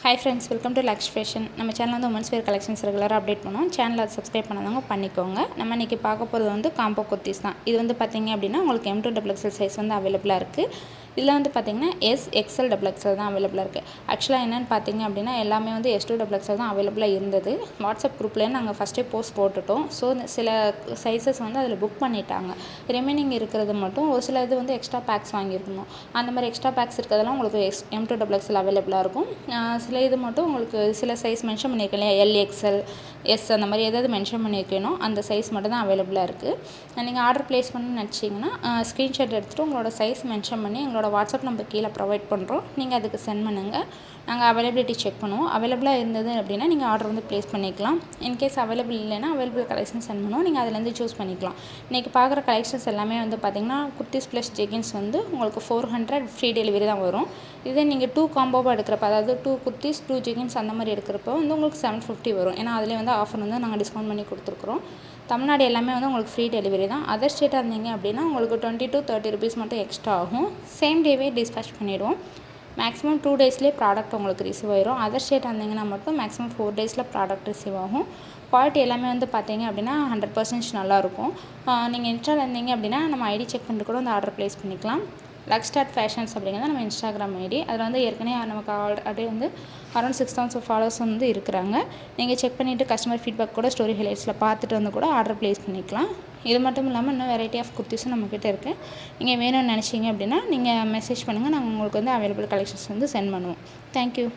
Hi friends, welcome to Lux Fashion. நம்ம சேனல்ல வந்து women's wear collections ரெகுலரா அப்டேட் பண்ணுவோம். சேனலை சப்ஸ்கிரைப் பண்ணாதவங்க பண்ணிக்கோங்க. நம்ம இன்னைக்கு பார்க்க போறது வந்து காம்போ குர்தீஸ் தான். இது வந்து பாத்தீங்க அப்படினா உங்களுக்கு M2 XXL சைஸ் வந்து அவேலபிளா இருக்கு. இதுல வந்து பாத்தீங்கன்னா S XL XXL தான் அவேலபிளா இருக்கு. ஆக்சுவலா என்னன்னு பாத்தீங்க அப்படினா எல்லாமே வந்து S2 XXL தான் அவேலபிளா இருந்தது. வாட்ஸ்அப் குரூப்ல நாங்க ஃபர்ஸ்டே போஸ்ட் போட்டுட்டோம். சோ சில சைஸஸ் வந்து அதுல புக் பண்ணிட்டாங்க. ரிமைனிங் இருக்குது மட்டும் ஒரு சில இது வந்து எக்ஸ்ட்ரா பேக்ஸ் வாங்கி இருக்கணும். அந்த மாதிரி எக்ஸ்ட்ரா பேக்ஸ் இருக்கதெல்லாம் உங்களுக்கு M2 XXL அவேலபிளா இருக்கும். சில இது மட்டும் உங்களுக்கு சில சைஸ் மென்ஷன் பண்ணியிருக்கேன் இல்லையா LXL எஸ் அந்த மாதிரி எதாவது மென்ஷன் பண்ணியிருக்கணும் அந்த சைஸ் மட்டும் தான் அவைலபிளாக இருக்குது. நீங்கள் ஆர்டர் ப்ளேஸ் பண்ணணும்னு நினச்சிங்கன்னா ஸ்க்ரீன்ஷாட் எடுத்துகிட்டு உங்களோட சைஸ் மென்ஷன் பண்ணி எங்களோட வாட்ஸ்அப் நம்பர் கீழே ப்ரொவைட் பண்ணுறோம். நீங்கள் அதுக்கு சென்ட் பண்ணுங்கள். நாங்கள் அவைலபிலிட்டி செக் பண்ணுவோம். அவைலபிளாக இருந்தது அப்படின்னா நீங்கள் ஆர்டர் வந்து ப்ளேஸ் பண்ணிக்கலாம். இன்கேஸ் அவைலபிள் இல்லைன்னா அவைலபிள் கலெக்ஷன் சென்ட் பண்ணுவோம். நீங்கள் அதுலேருந்து சூஸ் பண்ணிக்கலாம். இன்றைக்கி பார்க்குற கலெக்ஷன்ஸ் எல்லாமே வந்து பார்த்திங்கன்னா குர்த்திஸ் ப்ளஸ் ஜெகின்ஸ் வந்து உங்களுக்கு 400 ஃப்ரீ டெலிவரி தான் வரும். இதே நீங்கள் 2 காம்போவாக எடுக்கிறப்ப அதாவது 2 குர்த்திஸ் 2 ஜெகின்ஸ் அந்த மாதிரி எடுக்கிறப்போ வந்து உங்களுக்கு 750 வரும். ஏன்னா அதிலே வந்து ஆஃபர் வந்து நாங்கள் டிஸ்கவுண்ட் பண்ணி கொடுத்துருக்குறோம். தமிழ்நாடு எல்லாமே வந்து உங்களுக்கு ஃப்ரீ டெலிவரி தான். அதர் ஸ்டேட்டாக இருந்தீங்க அப்படின்னா உங்களுக்கு 20 to 30 ருபீஸ் மட்டும் எக்ஸ்ட்ரா ஆகும். சேம் டேவே டிஸ்பேச் பண்ணிவிடுவோம். மேக்ஸிமம் 2 டேஸ்லேயே ப்ராடக்ட் உங்களுக்கு ரிசீவ் ஆயிரும். அதர் ஸ்டேட் இருந்தீங்கன்னா மட்டும் மேக்ஸிமம் 4 டேஸில் ப்ராடக்ட் ரிசீவ் ஆகும். குவாலிட்டி எல்லாமே வந்து பார்த்தீங்க அப்படின்னா 100% நல்லாயிருக்கும். நீங்கள் இன்ஸ்டாவில் இருந்தீங்க அப்படின்னா நம்ம ஐடி செக் பண்ணிட்டு கூட அந்த ஆர்டர் ப்ளேஸ் பண்ணிக்கலாம். லக்ஸ்டார்ட் ஃபேஷன்ஸ் அப்படிங்கிறது நம்ம இன்ஸ்டாகிராம் ஐடி. அதில் வந்து ஏற்கனவே நமக்கு ஆல்ரெடி வந்து அரௌண்ட் 6000 ஃபாலோவர்ஸ் வந்து இருக்கிறாங்க. நீங்கள் செக் பண்ணிவிட்டு கஸ்டமர் ஃபீட்பேக் கூட ஸ்டோரி ஹைலைட்ஸில் பார்த்துட்டு வந்து கூட ஆர்டர் ப்ளேஸ் பண்ணிக்கலாம். இது மட்டும் இல்லாமல் இன்னும் வெரைட்டி ஆஃப் குர்த்திஸும் நம்மக்கிட்ட இருக்குது. நீங்கள் வேணும்னு நினச்சிங்க அப்படின்னா நீங்கள் மெசேஜ் பண்ணுங்கள். நாங்கள் உங்களுக்கு வந்து அவைலபிள் கலெக்ஷன்ஸ் வந்து சென்ட் பண்ணுவோம். தேங்க்யூ.